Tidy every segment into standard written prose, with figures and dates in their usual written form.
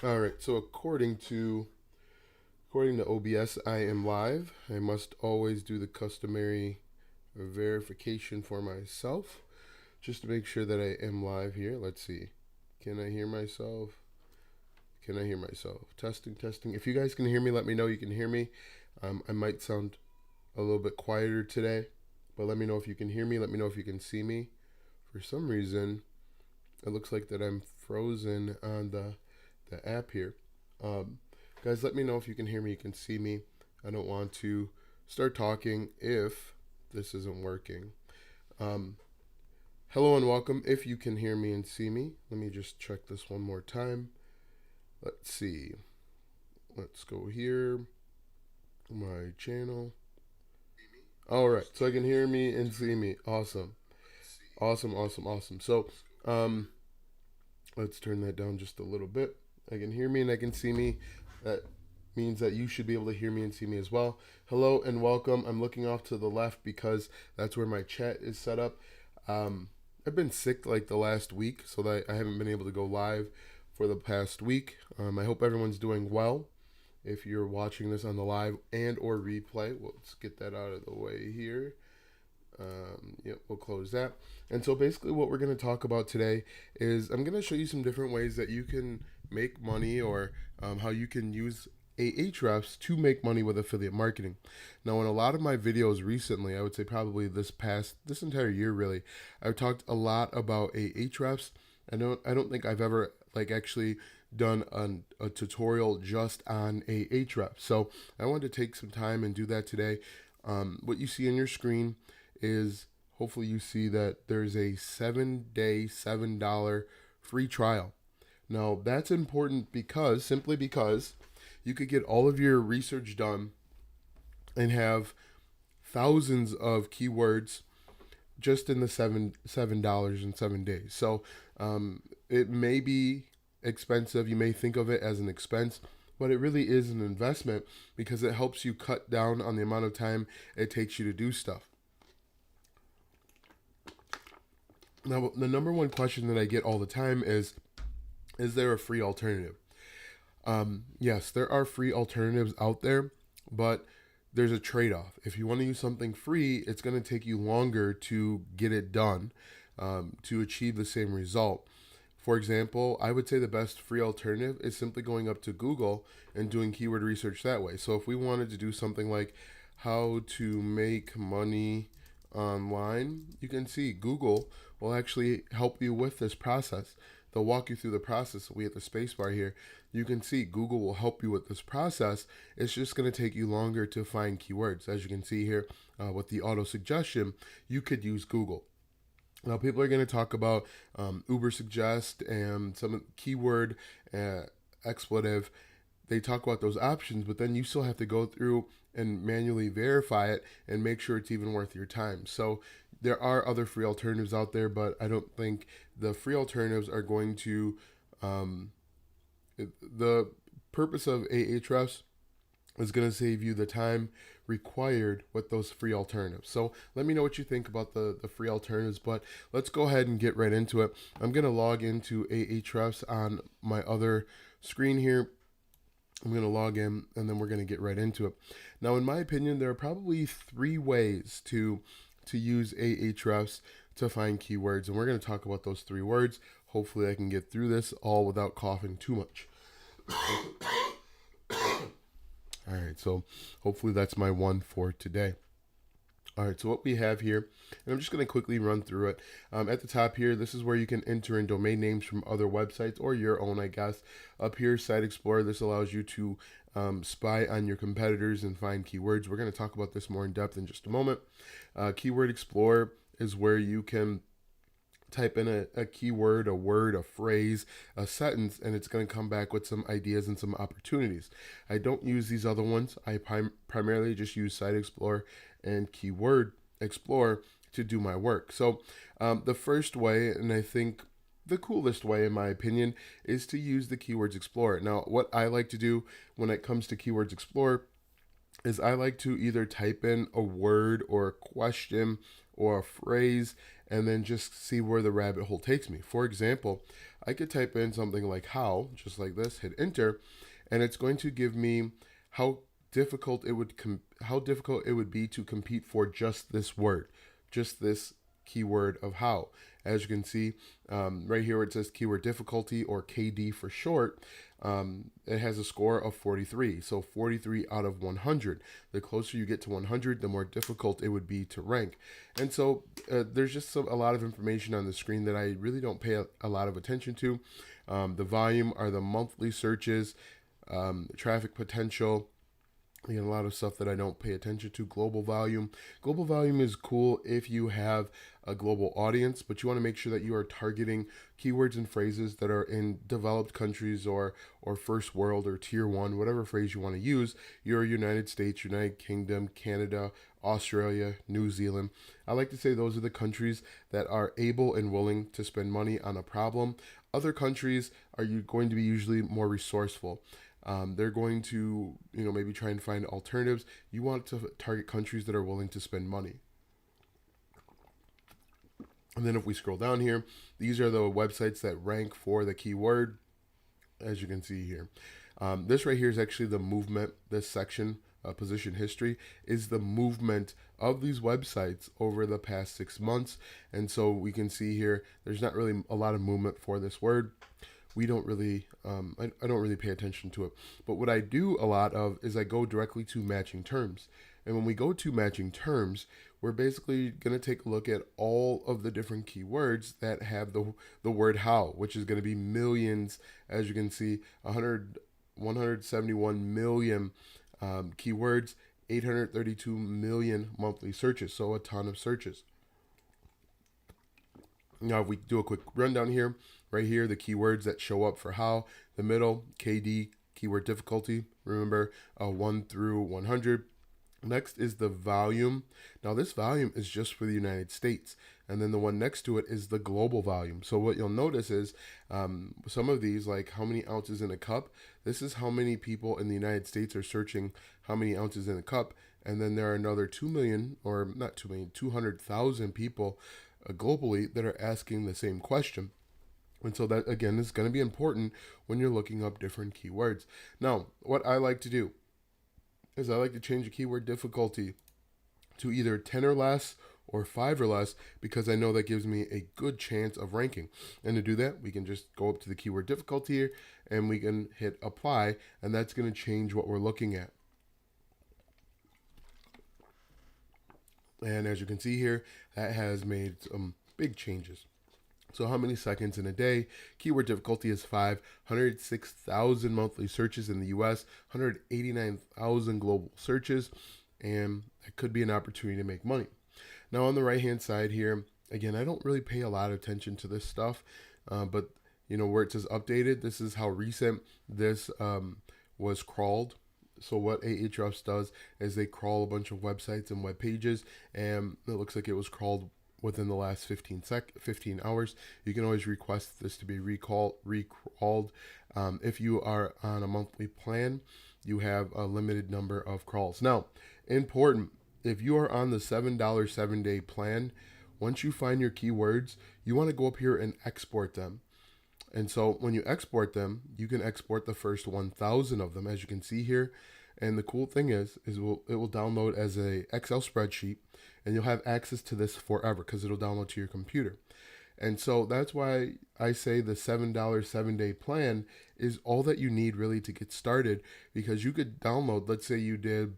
All right. So according to OBS, I am live. I must always do the customary verification for myself just to make sure that I am live here. Let's see. Can I hear myself? Can I hear myself? Testing, testing. If you guys can hear me, let me know you can hear me. I might sound a little bit quieter today, but let me know if you can hear me. Let me know if you can see me. For some reason, it looks like that I'm frozen on the app here. Um, Guys, let me know if you can hear me, you can see me. I don't want to start talking if this isn't working. Um, Hello and welcome. If you can hear me and see me, let me just check this one more time. Let's see. Let's go here. My channel. All right, so I can hear me and see me. Awesome, awesome, awesome, awesome. So, um, let's turn that down just a little bit. I can hear me and I can see me. That means that you should be able to hear me and see me as well. Hello and welcome. I'm looking off to the left because that's where my chat is set up. Um, I've been sick like the last week, so that I haven't been able to go live for the past week. I hope everyone's doing well. If you're watching this on the live and or replay, well, let's get that out of the way here. Yep, we'll close that. And so basically, what we're going to talk about today is I'm going to show you some different ways that you can make money or how you can use Ahrefs to make money with affiliate marketing. Now, in a lot of my videos recently, I would say probably this entire year really, I've talked a lot about Ahrefs. I don't think I've ever like actually done a tutorial just on Ahrefs. So I wanted to take some time and do that today. What you see on your screen is hopefully you see that there's a 7-day $7 free trial. Now that's important because simply because you could get all of your research done and have thousands of keywords just in the $7 in 7 days. So it may be expensive. You may think of it as an expense, but it really is an investment because it helps you cut down on the amount of time it takes you to do stuff. Now, the number one question that I get all the time is there a free alternative? Yes, there are free alternatives out there, but there's a trade off. If you want to use something free, it's going to take you longer to get it done to achieve the same result. For example, I would say the best free alternative is simply going up to Google and doing keyword research that way. So if we wanted to do something like how to make money online, you can see Google will actually help you with this process. They'll walk you through the process. We have the spacebar here. You can see Google will help you with this process. It's just going to take you longer to find keywords. As you can see here with the auto suggestion, you could use Google. Now, people are going to talk about Uber Suggest and some keyword expletive. They talk about those options, but then you still have to go through and manually verify it and make sure it's even worth your time. So there are other free alternatives out there, but I don't think the free alternatives are going to. The purpose of Ahrefs is going to save you the time required with those free alternatives. So let me know what you think about the free alternatives, but let's go ahead and get right into it. I'm going to log into Ahrefs on my other screen here. I'm going to log in and then we're going to get right into it. Now, in my opinion, there are probably three ways to use Ahrefs to find keywords, and we're going to talk about those three words. Hopefully I can get through this all without coughing too much. All right, so hopefully that's my one for today. All right, so what we have here, and I'm just going to quickly run through it. At the top here, this is where you can enter in domain names from other websites or your own, I guess. Up here, Site Explorer, this allows you to spy on your competitors and find keywords. We're going to talk about this more in depth in just a moment. Keyword Explorer is where you can type in a keyword, a word, a phrase, a sentence, and it's going to come back with some ideas and some opportunities. I don't use these other ones. I primarily just use Site Explorer and Keyword Explorer to do my work. So the first way, and I think the coolest way in my opinion, is to use the Keywords Explorer. Now, what I like to do when it comes to Keywords Explorer is I like to either type in a word or a question or a phrase, and then just see where the rabbit hole takes me. For example, I could type in something like how, just like this, hit enter, and it's going to give me how how difficult it would be to compete for just this word, just this keyword of how. As you can see, right here where it says keyword difficulty, or KD for short, it has a score of 43. So 43 out of 100. The closer you get to 100, the more difficult it would be to rank. And so there's just a lot of information on the screen that I really don't pay a lot of attention to. The volume are the monthly searches, traffic potential. Again, a lot of stuff that I don't pay attention to. Global volume. Global volume is cool if you have a global audience, but you want to make sure that you are targeting keywords and phrases that are in developed countries or first world or tier one, whatever phrase you want to use. You're United States, United Kingdom, Canada, Australia, New Zealand. I like to say those are the countries that are able and willing to spend money on a problem. Other countries are going to be usually more resourceful. They're going to, maybe try and find alternatives. You want to target countries that are willing to spend money. And then if we scroll down here, these are the websites that rank for the keyword, as you can see here. This right here is actually the movement. This section, position history, is the movement of these websites over the past 6 months. And so we can see here, there's not really a lot of movement for this word. We don't really, I don't really pay attention to it. But what I do a lot of is I go directly to matching terms. And when we go to matching terms, we're basically going to take a look at all of the different keywords that have the word how, which is going to be millions. As you can see, 171 million keywords, 832 million monthly searches. So a ton of searches. Now, if we do a quick rundown here, right here, the keywords that show up for how, the middle, KD, keyword difficulty, remember, 1 through 100. Next is the volume. Now, this volume is just for the United States. And then the one next to it is the global volume. So what you'll notice is some of these, like how many ounces in a cup, this is how many people in the United States are searching how many ounces in a cup. And then there are another 2 million, or not 2 million, 200,000 people globally that are asking the same question. And so that, again, is going to be important when you're looking up different keywords. Now, what I like to do is I like to change the keyword difficulty to either 10 or less or 5 or less, because I know that gives me a good chance of ranking. And to do that, we can just go up to the keyword difficulty here and we can hit apply, and that's going to change what we're looking at. And as you can see here, that has made some big changes. So how many seconds in a day? Keyword difficulty is 5, 106,000 monthly searches in the US, 189,000 global searches, and it could be an opportunity to make money. Now on the right-hand side here, again, I don't really pay a lot of attention to this stuff, but where it says updated, this is how recent this was crawled. So what Ahrefs does is they crawl a bunch of websites and web pages, and it looks like it was crawled within the last 15 hours. You can always request this to be recrawled. If you are on a monthly plan, you have a limited number of crawls. Now, important, if you are on the $7 7-day plan, once you find your keywords, you want to go up here and export them. And so when you export them, you can export the first 1,000 of them, as you can see here. And the cool thing is it will download as a Excel spreadsheet, and you'll have access to this forever because it'll download to your computer. And so that's why I say the $7 7-day plan is all that you need really to get started, because you could download, let's say you did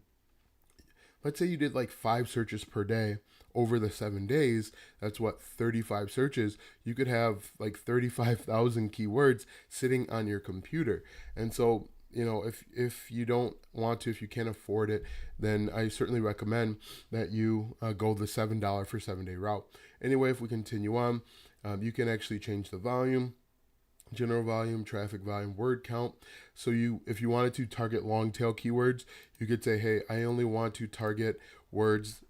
like 5 searches per day over the 7 days. That's what, 35 searches. You could have like 35,000 keywords sitting on your computer. And so, if you don't want to, if you can't afford it, then I certainly recommend that you go the $7 for 7-day route. Anyway, if we continue on, you can actually change the volume, general volume, traffic volume, word count. So if you wanted to target long tail keywords, you could say, hey, I only want to target words,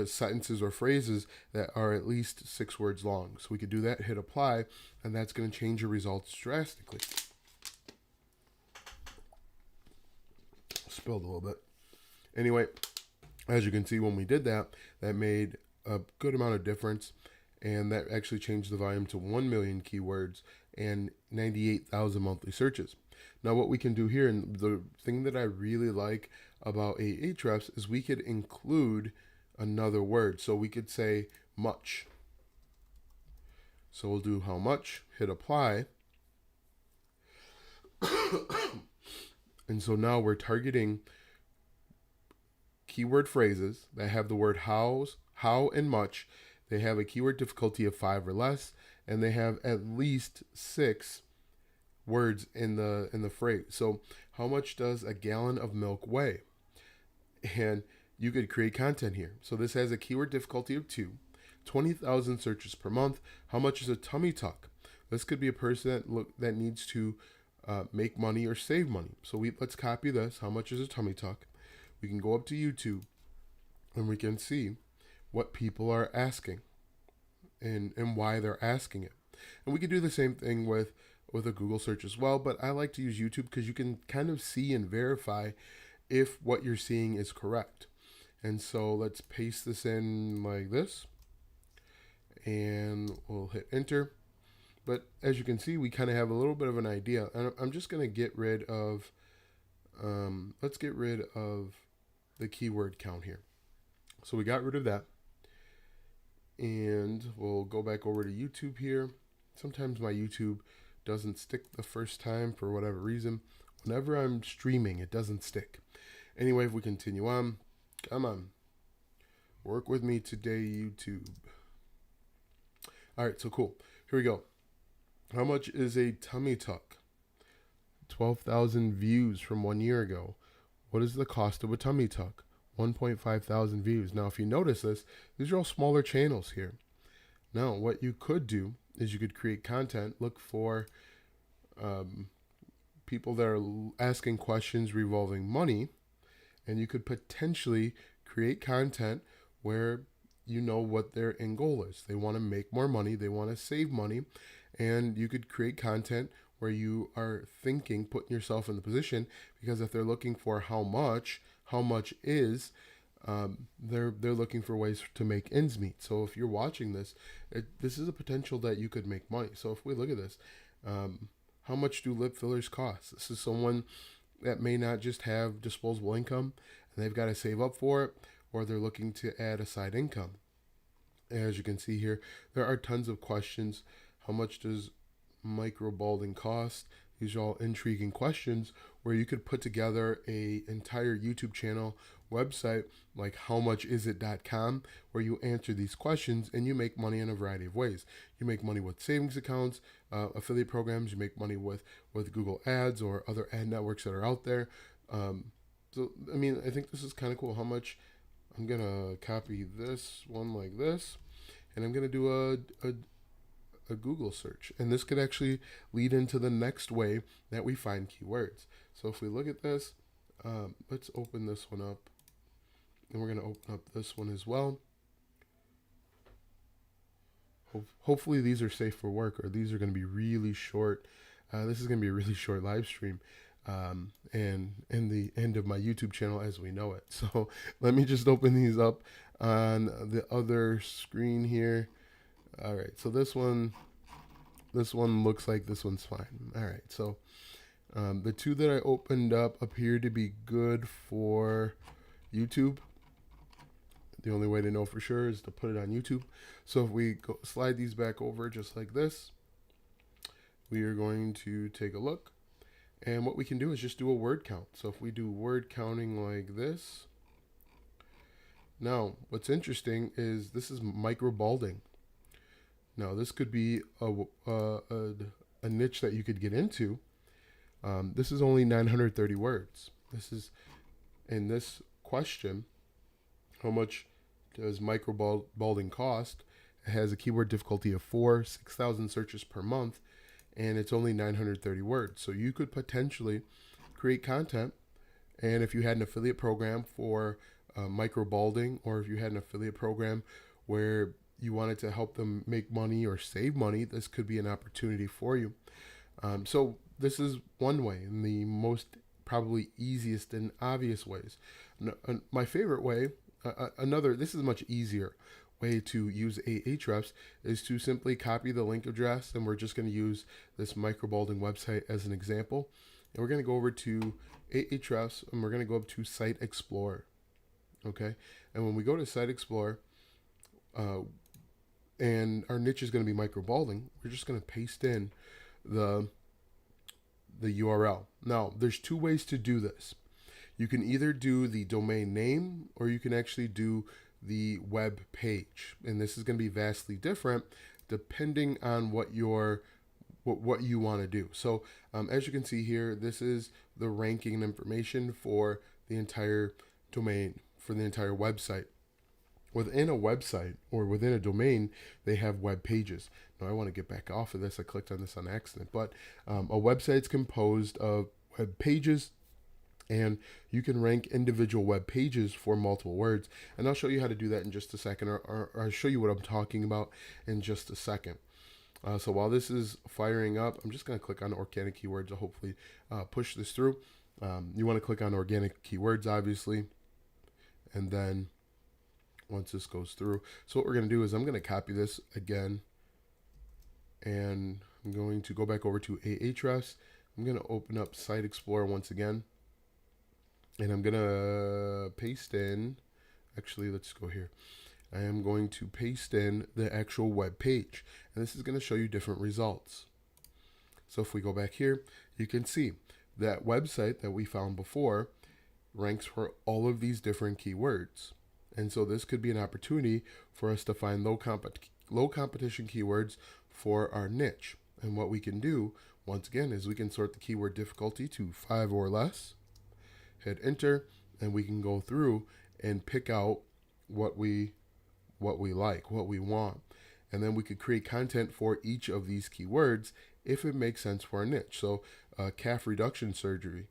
sentences or phrases that are at least 6 words long. So we could do that, hit apply, and that's going to change your results drastically. Spilled a little bit. Anyway, as you can see, when we did that, that made a good amount of difference. and that actually changed the volume to 1 million keywords and 98,000 monthly searches. Now, what we can do here, and the thing that I really like about Ahrefs is we could include another word. So we could say much. So we'll do how much, hit apply. And so now we're targeting keyword phrases that have the word how, and much. They have a keyword difficulty of 5 or less, and they have at least 6 words in the phrase. So how much does a gallon of milk weigh? And you could create content here. So this has a keyword difficulty of 2, 20,000 searches per month. How much is a tummy tuck? This could be a person that needs to make money or save money. So let's copy this. How much is a tummy tuck? We can go up to YouTube and we can see what people are asking and why they're asking it. And we can do the same thing with a Google search as well, but I like to use YouTube because you can kind of see and verify if what you're seeing is correct. And so let's paste this in like this, and we'll hit enter. But as you can see, we kind of have a little bit of an idea. And I'm just going to get rid of, let's get rid of the keyword count here. So we got rid of that. And we'll go back over to YouTube here. Sometimes my YouTube doesn't stick the first time for whatever reason. Whenever I'm streaming, it doesn't stick. Anyway, if we continue on, come on. Work with me today, YouTube. All right, so cool. Here we go. How much is a tummy tuck? 12,000 views from 1 year ago. What is the cost of a tummy tuck? 1.5 thousand views. Now, if you notice this, these are all smaller channels here. Now, what you could do is you could create content, look for people that are asking questions revolving money, and you could potentially create content where you know what their end goal is. They want to make more money, they want to save money, and you could create content where you are thinking, putting yourself in the position, because if they're looking for how much is, they're looking for ways to make ends meet. So if you're watching this, this is a potential that you could make money. So if we look at this, how much do lip fillers cost? This is someone that may not just have disposable income and they've got to save up for it, or they're looking to add a side income. As you can see here, there are tons of questions. How much does micro balding cost? These are all intriguing questions where you could put together a entire YouTube channel website like howmuchisit.com, where you answer these questions and you make money in a variety of ways. You make money with savings accounts, affiliate programs. You make money with Google Ads or other ad networks that are out there. So, I mean, I think this is kind of cool. How much? I'm going to copy this one like this, and I'm going to do a Google search. And this could actually lead into the next way that we find keywords. So if we look at this, let's open this one up. And we're going to open up this one as well. Hopefully these are safe for work, or these are going to be really short. This is going to be a really short live stream. And the end of my YouTube channel as we know it. So let me just open these up on the other screen here. All right, so this one looks like this one's fine. All right, so the two that I opened up appear to be good for YouTube. The only way to know for sure is to put it on YouTube. So if we slide these back over just like this, we are going to take a look. And what we can do is just do a word count. So if we do word counting like this. Now, what's interesting is this is micro balding. Now, this could be a niche that you could get into. This is only 930 words. This is, in this question, how much does micro balding cost? It has a keyword difficulty of 4, 6,000 searches per month, and it's only 930 words. So you could potentially create content, and if you had an affiliate program for micro balding, or if you had an affiliate program where you wanted to help them make money or save money, this could be an opportunity for you. So this is one way, and the most probably easiest and obvious ways. My favorite way, this is much easier. way to use Ahrefs is to simply copy the link address, and we're just going to use this microbalding website as an example. And we're going to go over to Ahrefs, and we're going to go up to Site Explorer. Okay, and when we go to Site Explorer, and our niche is going to be microbalding, we're just going to paste in the URL. Now, there's two ways to do this. You can either do the domain name, or you can actually do the web page, and this is going to be vastly different depending on what you want to do. So as you can see here, this is the ranking information for the entire domain, for the entire website. Within a website or within a domain, they have web pages. Now I want to get back off of this. I clicked on this on accident, but a website's composed of web pages, and you can rank individual web pages for multiple words. And I'll show you how to do that in just a second, or I'll show you what I'm talking about in just a second. So while this is firing up, I'm just going to click on organic keywords to hopefully push this through. You want to click on organic keywords, obviously, and then once this goes through. So what we're going to do is I'm going to copy this again, and I'm going to go back over to Ahrefs. I'm going to open up Site Explorer once again, and I'm going to paste in, actually, let's go here. I am going to paste in the actual web page, and this is going to show you different results. So if we go back here, you can see that website that we found before ranks for all of these different keywords. And so this could be an opportunity for us to find low competition keywords for our niche. And what we can do, once again, is we can sort the keyword difficulty to 5 or less, hit enter, and we can go through and pick out what we like, what we want. And then we could create content for each of these keywords if it makes sense for our niche. So calf reduction surgery,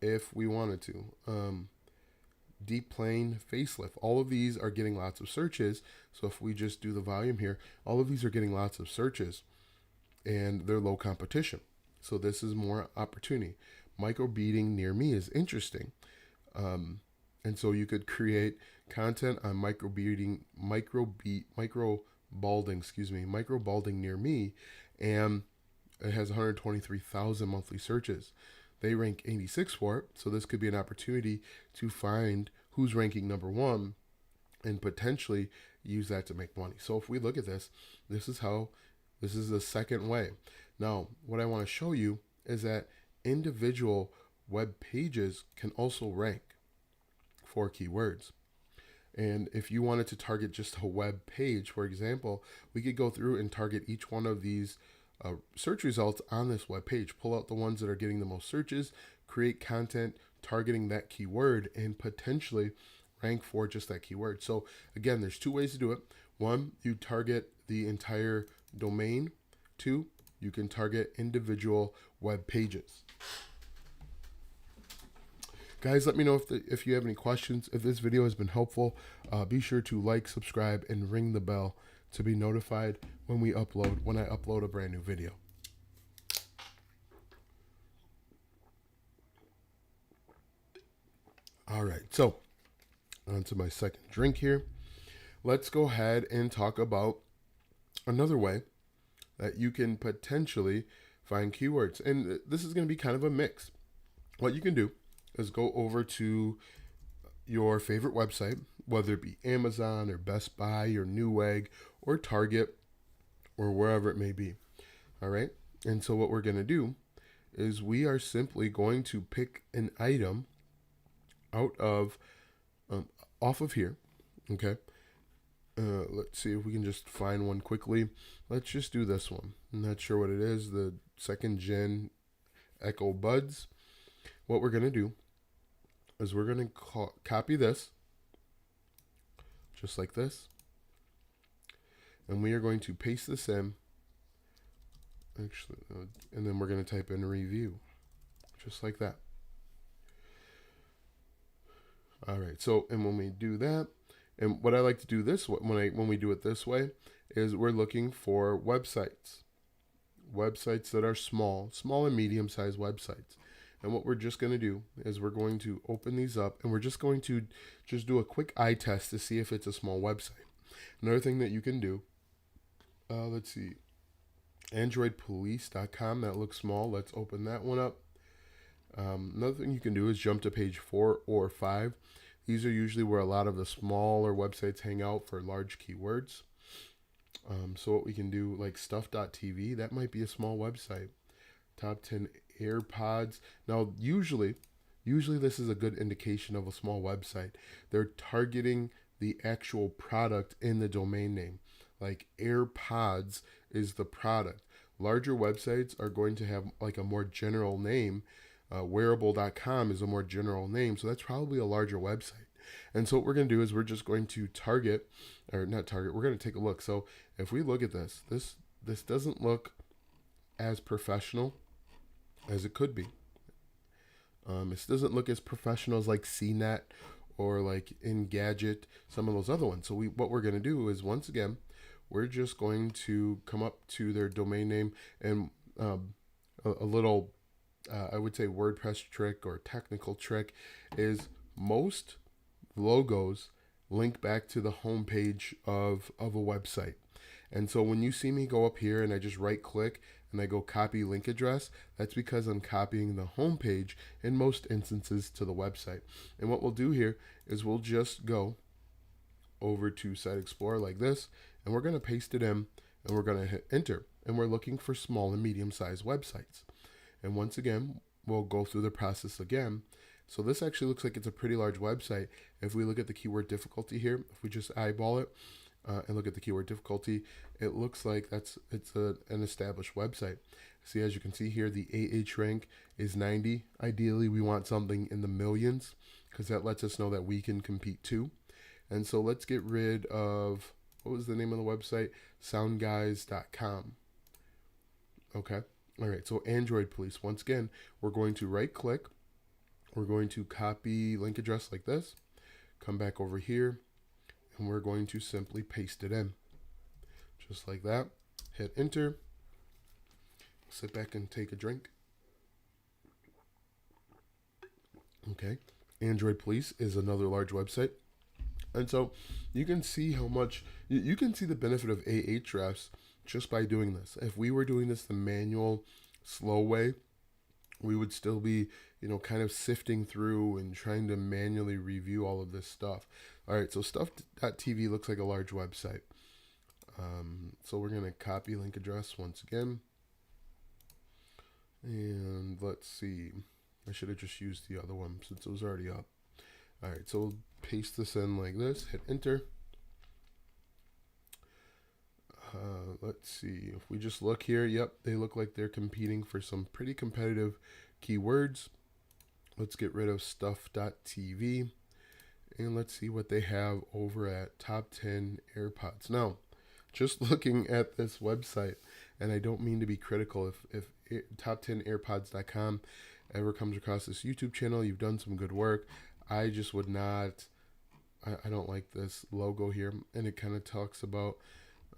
if we wanted to. Deep plane facelift, all of these are getting lots of searches. So if we just do the volume here, all of these are getting lots of searches, and they're low competition. So this is more opportunity. Micro beading near me is interesting. And so you could create content on micro balding near me, and it has 123,000 monthly searches. They rank 86 for it, so this could be an opportunity to find who's ranking number 1 and potentially use that to make money. So if we look at this, this is the second way. Now, what I want to show you is that individual web pages can also rank for keywords. And if you wanted to target just a web page, for example, we could go through and target each one of these search results on this web page, pull out the ones that are getting the most searches, create content targeting that keyword, and potentially rank for just that keyword. So again, there's two ways to do it. One, you target the entire domain. Two, you can target individual web pages. Guys, let me know if you have any questions. If this video has been helpful, be sure to like, subscribe, and ring the bell to be notified when I upload a brand new video. All right, so on to my second drink here. Let's go ahead and talk about another way that you can potentially find keywords. And this is going to be kind of a mix. What you can do is go over to your favorite website, whether it be Amazon or Best Buy or Newegg or Target or wherever it may be. All right. And so what we're going to do is we are simply going to pick an item out of off of here. Okay. Let's see if we can just find one quickly. Let's just do this one. I'm not sure what it is. The 2nd Gen Echo Buds. What we're going to do is we're going to copy this just like this. And we are going to paste this in. Actually, and then we're going to type in review just like that. All right. So, and when we do that, and what I like to do this when we do it this way is we're looking for websites that are small and medium-sized websites. And what we're just going to do is we're going to open these up, and we're just going to do a quick eye test to see if it's a small website. Another thing that you can do, let's see, androidpolice.com. That looks small. Let's open that one up. Another thing you can do is jump to page 4 or 5. These are usually where a lot of the smaller websites hang out for large keywords. So what we can do, like stuff.tv, that might be a small website. Top 10 AirPods. Now, usually this is a good indication of a small website. They're targeting the actual product in the domain name. Like AirPods is the product. Larger websites are going to have like a more general name. Wearable.com is a more general name, so that's probably a larger website. And so what we're going to do is we're just going to target, or not target, we're going to take a look. So if we look at this doesn't look as professional as it could be. This doesn't look as professional as like CNET or like Engadget, some of those other ones. So what we're going to do is, once again, we're just going to come up to their domain name, and a little, I would say, WordPress trick or technical trick is most logos link back to the homepage of a website. And so when you see me go up here and I just right click and I go copy link address, that's because I'm copying the homepage in most instances to the website. And what we'll do here is we'll just go over to Site Explorer like this, and we're going to paste it in, and we're going to hit enter. And we're looking for small and medium sized websites. And once again, we'll go through the process again. So this actually looks like it's a pretty large website. If we look at the keyword difficulty here, if we just eyeball it and look at the keyword difficulty, it looks like it's an established website. See, as you can see here, the AH rank is 90. Ideally, we want something in the millions because that lets us know that we can compete too. And so let's get rid of, what was the name of the website? Soundguys.com. Okay. All right. So Android Police, once again, we're going to right click. We're going to copy link address like this, come back over here, and we're going to simply paste it in. Just like that. Hit enter. Sit back and take a drink. Okay. Android Police is another large website. And so you can see how much, you can see the benefit of Ahrefs just by doing this. If we were doing this the manual, slow way, we would still be, kind of sifting through and trying to manually review all of this stuff. All right, so stuff.tv looks like a large website. So we're going to copy link address once again. And let's see. I should have just used the other one since it was already up. All right, so we'll paste this in like this, hit enter. Let's see. If we just look here, yep, they look like they're competing for some pretty competitive keywords. Let's get rid of stuff.tv and let's see what they have over at top 10 AirPods. Now, just looking at this website, and I don't mean to be critical, if top10airpods.com ever comes across this YouTube channel, you've done some good work. I just would not, I don't like this logo here, and it kind of talks about,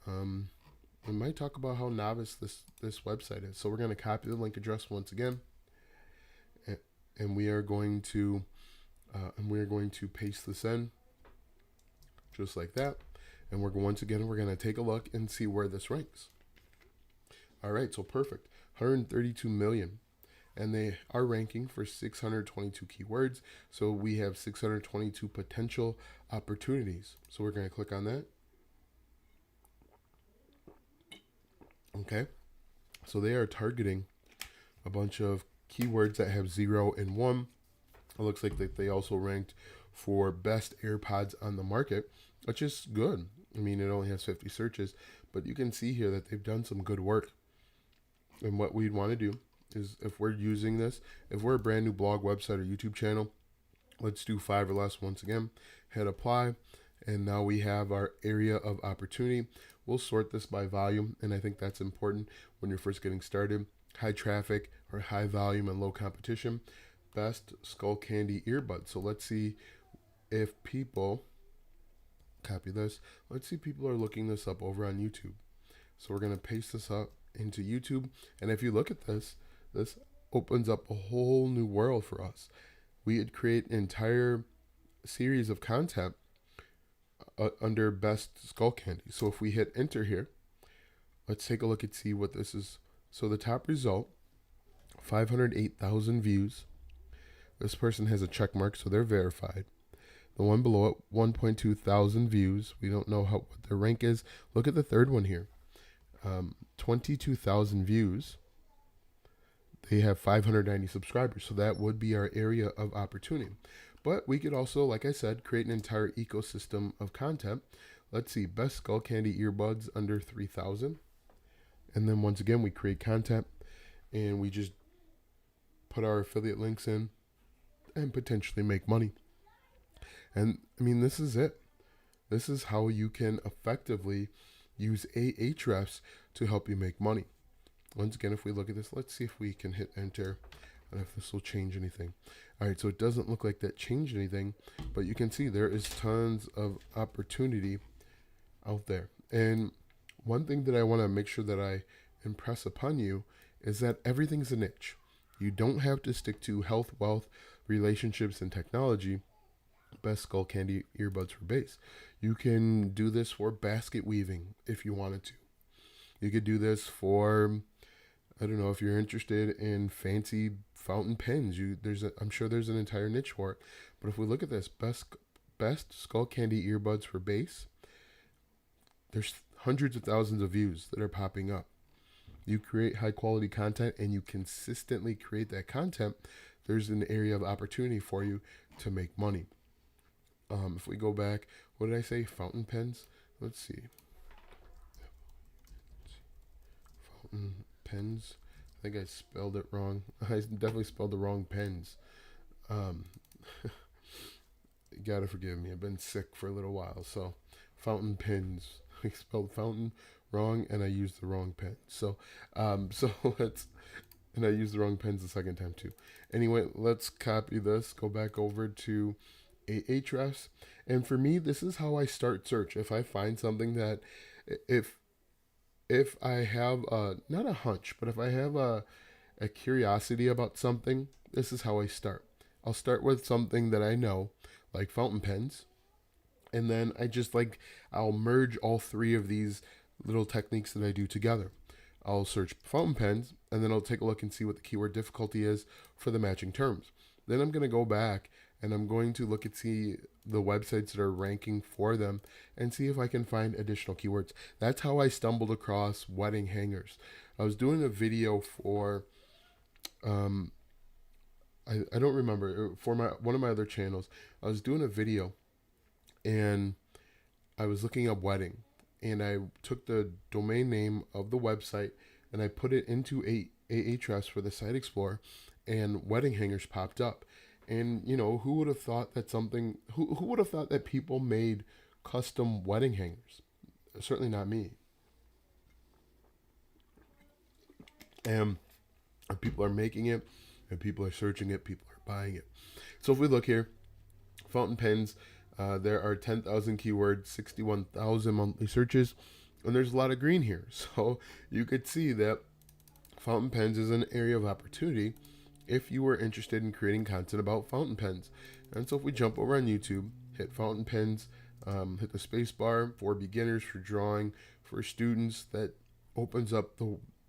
it might talk about how novice this website is. So we're going to copy the link address once again, and we are going to paste this in just like that. And we're going to take a look and see where this ranks. All right, so perfect. 132 million. And they are ranking for 622 keywords. So we have 622 potential opportunities. So we're going to click on that. Okay. So they are targeting a bunch of keywords that have 0 and 1. It looks like that they also ranked for best AirPods on the market, which is good. I mean, it only has 50 searches, but you can see here that they've done some good work. And what we'd want to do is, if we're using this, if we're a brand new blog, website, or YouTube channel, let's do 5 or less once again. Hit apply, and now we have our area of opportunity. We'll sort this by volume, and I think that's important when you're first getting started. High traffic or high volume and low competition. Best skull candy earbuds. So let's see if people, copy this, let's see people are looking this up over on YouTube. So we're going to paste this up into YouTube, and if you look at this opens up a whole new world for us. We could create an entire series of content under best skull candy. So if we hit enter here, let's take a look and see what this is. So the top result, 508,000 views. This person has a check mark, so they're verified. The one below it, 1.2 thousand views. We don't know what their rank is. Look at the third one here. 22,000 views. They have 590 subscribers. So that would be our area of opportunity. But we could also, like I said, create an entire ecosystem of content. Let's see, best skull candy earbuds under 3,000. And then once again, we create content and we just put our affiliate links in and potentially make money. And I mean, this is it. This is how you can effectively use Ahrefs to help you make money. Once again, if we look at this, let's see if we can hit enter and if this will change anything. All right, so it doesn't look like that changed anything, but you can see there is tons of opportunity out there. And one thing that I want to make sure that I impress upon you is that everything's a niche. You don't have to stick to health, wealth, relationships, and technology. Best skull candy earbuds for base. You can do this for basket weaving if you wanted to. You could do this for, I don't know, if you're interested in fancy fountain pens. I'm sure there's an entire niche for it. But if we look at this, best skull candy earbuds for base, there's hundreds of thousands of views that are popping up. You create high quality content and you consistently create that content, there's an area of opportunity for you to make money. If we go back, what did I say? Fountain pens? Let's see. Fountain pens. I think I spelled it wrong. I definitely spelled the wrong pens. You gotta forgive me. I've been sick for a little while. So, fountain pens. I spelled fountain wrong and I used the wrong pen. So and I used the wrong pens the second time too. Anyway, let's copy this. Go back over to Ahrefs. And for me, this is how I start search. If I find something that, if I have not a hunch, but if I have a curiosity about something, this is how I start. I'll start with something that I know, like fountain pens, and then I'll merge all three of these little techniques that I do together. I'll search fountain pens, and then I'll take a look and see what the keyword difficulty is for the matching terms. Then I'm going to go back and I'm going to look and see the websites that are ranking for them and see if I can find additional keywords. That's how I stumbled across wedding hangers. I was doing a video for, I don't remember, for one of my other channels. I was doing a video and I was looking up wedding, and I took the domain name of the website and I put it into Ahrefs for the Site Explorer, and wedding hangers popped up. And who would have thought that who would have thought that people made custom wedding hangers? Certainly not me. And people are making it, and people are searching it, people are buying it. So if we look here, fountain pens, there are 10,000 keywords, 61,000 monthly searches, and there's a lot of green here. So you could see that fountain pens is an area of opportunity if you were interested in creating content about fountain pens. And so if we jump over on YouTube, hit fountain pens, hit the space bar for beginners, for drawing, for students, that opens up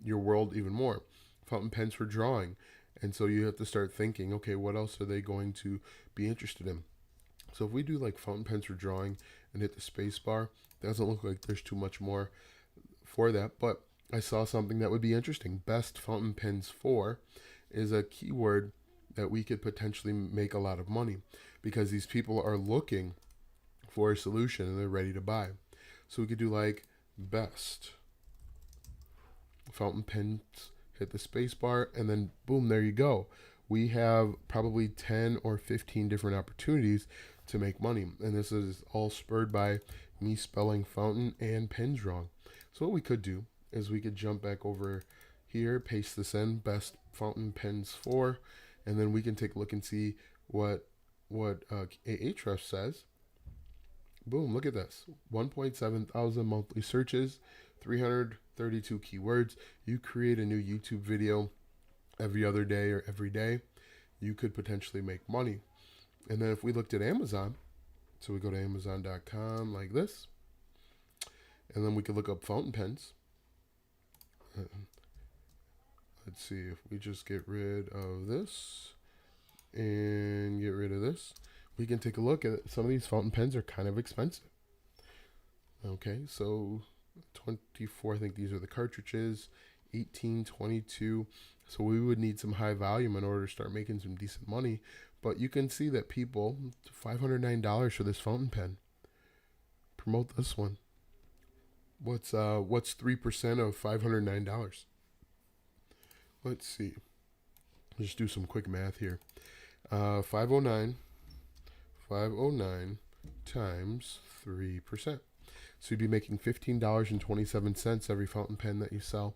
your world even more. Fountain pens for drawing. And so you have to start thinking, okay, what else are they going to be interested in? So if we do like fountain pens for drawing and hit the space bar, it doesn't look like there's too much more for that, but I saw something that would be interesting. Best fountain pens for is a keyword that we could potentially make a lot of money, because these people are looking for a solution and they're ready to buy. So we could do like best fountain pens, hit the space bar, and then boom, there you go. We have probably 10 or 15 different opportunities to make money. And this is all spurred by me spelling fountain and pens wrong. So what we could do is we could jump back over here, paste this in, best fountain pens for, and then we can take a look and see what Ahrefs says. Boom, look at this. 1.7 thousand monthly searches, 332 keywords. You create a new YouTube video every other day or every day, you could potentially make money. And then if we looked at Amazon, So we go to Amazon.com like this, and then we can look up fountain pens. Let's see if we just get rid of this and get rid of this. We can take a look at it. Some of these fountain pens are kind of expensive. Okay, so 24, I think these are the cartridges, 18, 22. So we would need some high volume in order to start making some decent money. But you can see that people, $509 for this fountain pen. Promote this one. What's 3% of $509? Let's see. Just do some quick math here. 509 times 3%. So you'd be making $15.27 every fountain pen that you sell,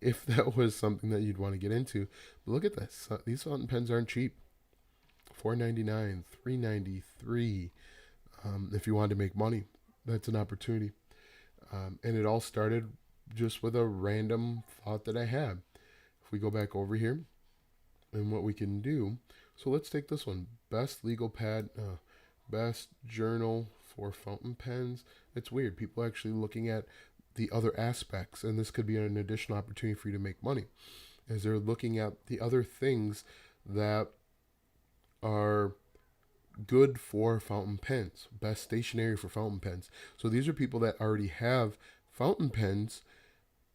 if that was something that you'd want to get into. But look at this. These fountain pens aren't cheap. $4.99, $3.93. If you wanted to make money, that's an opportunity. And it all started just with a random thought that I had. If we go back over here, and what we can do, so let's take this one. Best legal pad, best journal for fountain pens. It's weird. People are actually looking at the other aspects, and this could be an additional opportunity for you to make money, as they're looking at the other things that are good for fountain pens. Best stationery for fountain pens. So these are people that already have fountain pens,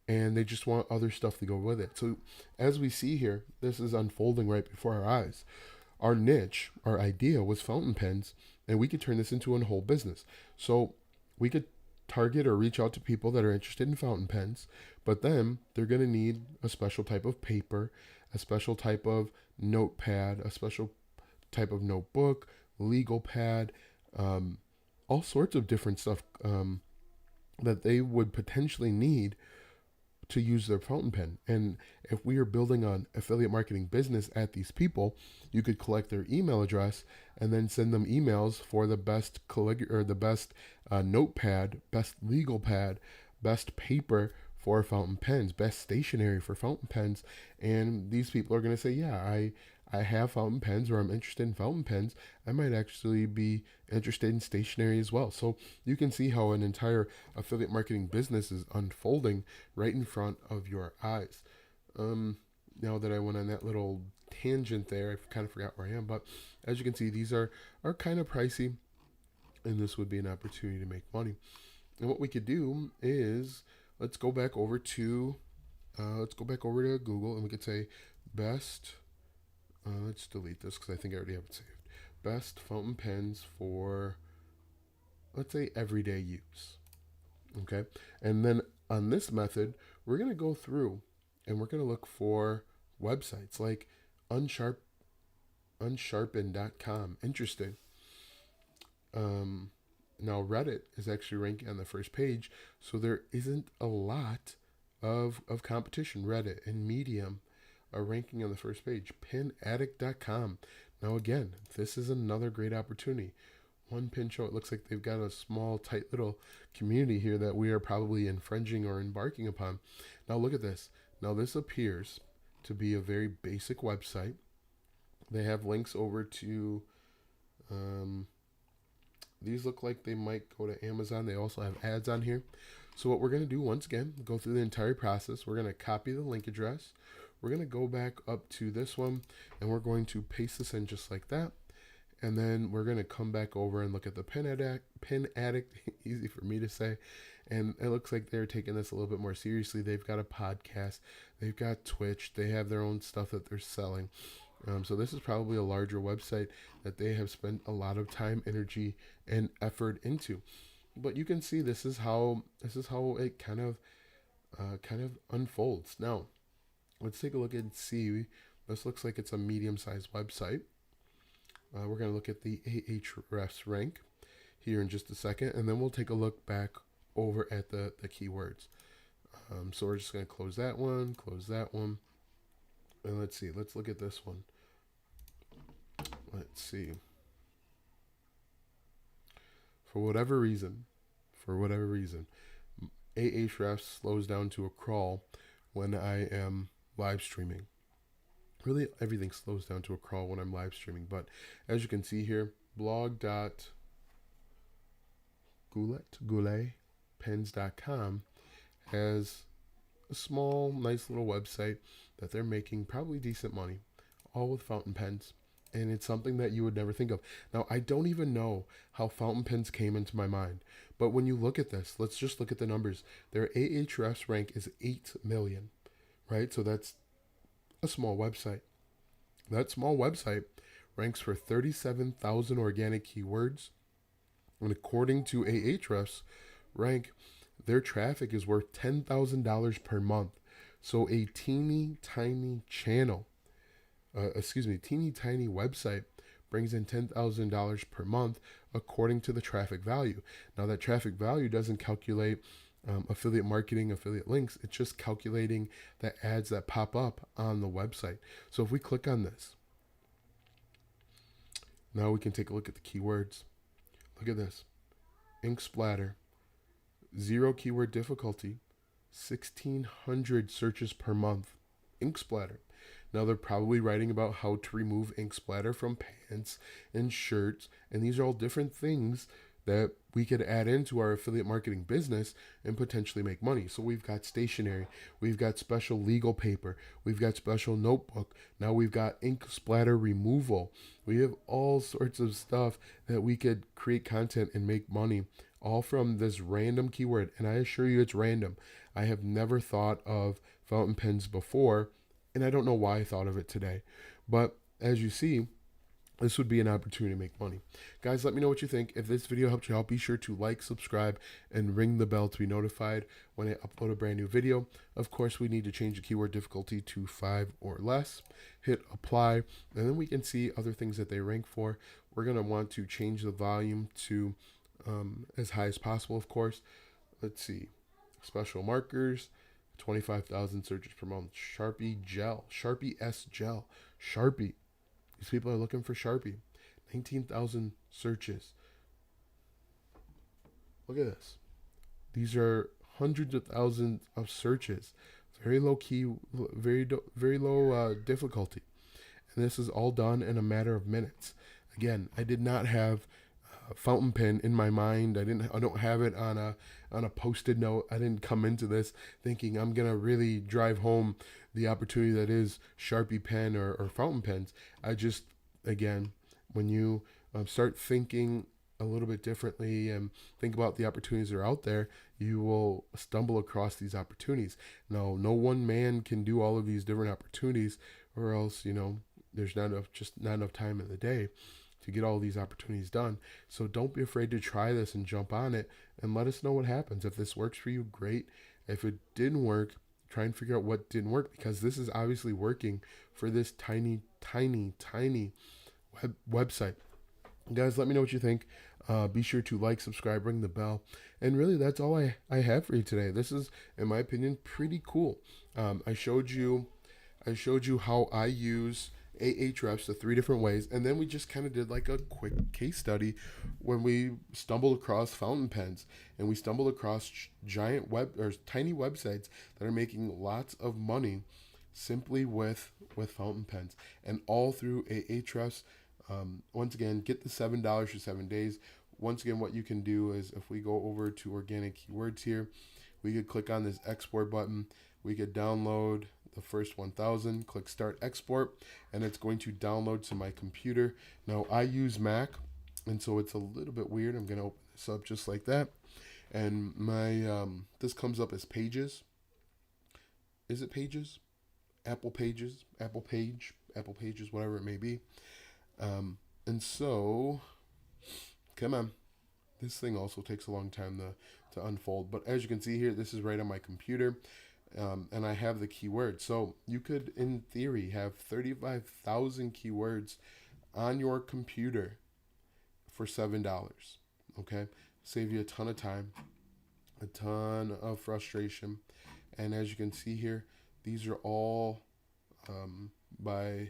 and they just want other stuff to go with it. So as we see here, this is unfolding right before our eyes. Our niche, our idea was fountain pens, and we could turn this into a whole business. So we could target or reach out to people that are interested in fountain pens, but then they're going to need a special type of paper, a special type of notepad, a special type of notebook, legal pad, all sorts of different stuff that they would potentially need to use their fountain pen. And if we are building an affiliate marketing business at these people, you could collect their email address and then send them emails for the best the best notepad, best legal pad, best paper for fountain pens, best stationery for fountain pens. And these people are going to say, yeah, I have fountain pens, or I'm interested in fountain pens. I might actually be interested in stationery as well. So you can see how an entire affiliate marketing business is unfolding right in front of your eyes. Now that I went on that little tangent there, I kind of forgot where I am. But as you can see, these are kind of pricey, and this would be an opportunity to make money. And what we could do is let's go back over to Google, and we could say best. Let's delete this because I think I already have it saved. Best fountain pens for, let's say, everyday use. Okay. And then on this method, we're going to go through and we're going to look for websites like unsharpened.com. Interesting. Now Reddit is actually ranking on the first page, so there isn't a lot of competition. Reddit and Medium are ranking on the first page. Penaddict.com. Now again, this is another great opportunity. One pin show. It looks like they've got a small, tight little community here that we are probably infringing or embarking upon. Now look at this. Now this appears to be a very basic website. They have links over to, these look like they might go to Amazon. They also have ads on here. So what we're going to do, once again, go through the entire process. We're going to copy the link address. We're going to go back up to this one, and we're going to paste this in just like that. And then we're going to come back over and look at the Pen Addict, easy for me to say. And it looks like they're taking this a little bit more seriously. They've got a podcast. They've got Twitch. They have their own stuff that they're selling. So this is probably a larger website that they have spent a lot of time, energy, and effort into. But you can see this is how it kind of unfolds. Now, let's take a look and see. This looks like it's a medium-sized website. We're going to look at the Ahrefs rank here in just a second, and then we'll take a look back over at the keywords. So we're just going to close that one, and let's see. Let's look at this one. Let's see. For whatever reason, Ahrefs slows down to a crawl when I am live streaming. Really, everything slows down to a crawl when I'm live streaming. But as you can see here, blog.ahrefs gouletpens.com has a small, nice little website that they're making probably decent money, all with fountain pens. And it's something that you would never think of. Now, I don't even know how fountain pens came into my mind. But when you look at this, let's just look at the numbers. Their Ahrefs rank is 8 million, right? So that's a small website. That small website ranks for 37,000 organic keywords. And according to Ahrefs rank, their traffic is worth $10,000 per month. So a teeny tiny channel, teeny tiny website brings in $10,000 per month according to the traffic value. Now that traffic value doesn't calculate affiliate marketing, affiliate links. It's just calculating the ads that pop up on the website. So if we click on this, now we can take a look at the keywords. Look at this. Ink splatter, 0 keyword difficulty, 1,600 searches per month. Ink splatter. Now they're probably writing about how to remove ink splatter from pants and shirts, and these are all different things that we could add into our affiliate marketing business and potentially make money. So we've got stationery, we've got special legal paper, we've got special notebook, now we've got ink splatter removal. We have all sorts of stuff that we could create content and make money, all from this random keyword. And I assure you it's random. I have never thought of fountain pens before, and I don't know why I thought of it today. But as you see, this would be an opportunity to make money. Guys, let me know what you think. If this video helped you out, be sure to like, subscribe, and ring the bell to be notified when I upload a brand new video. Of course, we need to change the keyword difficulty to 5 or less. Hit apply, and then we can see other things that they rank for. We're going to want to change the volume to as high as possible, of course. Let's see. Special markers, 25,000 searches per month. Sharpie gel, Sharpie S gel, Sharpie. These people are looking for Sharpie. 19,000 searches. Look at this. These are hundreds of thousands of searches. Very low key, very low difficulty. And this is all done in a matter of minutes. Again, I did not have a fountain pen in my mind. I don't have it on a post-it note. I didn't come into this thinking I'm gonna really drive home the opportunity that is Sharpie pen or fountain pens. I just, again, when you start thinking a little bit differently and think about the opportunities that are out there, you will stumble across these opportunities. Now, no one man can do all of these different opportunities, or else, there's not enough time in the day to get all these opportunities done. So don't be afraid to try this and jump on it and let us know what happens. If this works for you, great. If it didn't work, try and figure out what didn't work, because this is obviously working for this tiny website. Guys, let me know what you think. Be sure to like, subscribe, ring the bell. And really, that's all I have for you today. This is, in my opinion, pretty cool. I showed you how I use Ahrefs the 3 different ways, and then we just kind of did like a quick case study when we stumbled across fountain pens, and we stumbled across tiny websites that are making lots of money simply with fountain pens, and all through Ahrefs. Once again, get the $7 for 7 days. Once again, what you can do is, if we go over to organic keywords here, we could click on this export button. We could download the first 1,000, click start export, and it's going to download to my computer. Now I use Mac, and so it's a little bit weird. I'm going to open this up just like that, and my this comes up as Pages. Is it Pages? Apple Pages, Apple Pages, whatever it may be. And so, come on. This thing also takes a long time to unfold, but as you can see here, this is right on my computer. And I have the keywords. So you could, in theory, have 35,000 keywords on your computer for $7. Okay? Save you a ton of time, a ton of frustration. And as you can see here, these are all by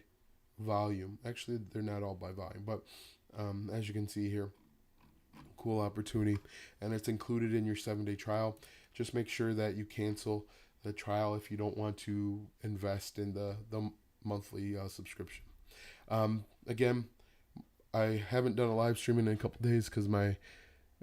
volume. Actually, they're not all by volume, but as you can see here, cool opportunity. And it's included in your 7-day trial. Just make sure that you cancel the trial if you don't want to invest in the monthly subscription. Again, I haven't done a live stream in a couple days because my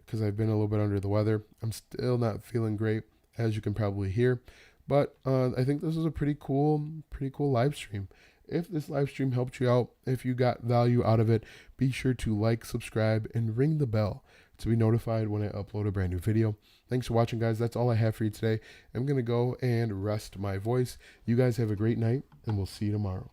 because I've been a little bit under the weather. I'm still not feeling great, as you can probably hear. But I think this is a pretty cool live stream. If this live stream helped you out, if you got value out of it, be sure to like, subscribe, and ring the bell to be notified when I upload a brand new video. Thanks for watching, guys. That's all I have for you today. I'm going to go and rest my voice. You guys have a great night, and we'll see you tomorrow.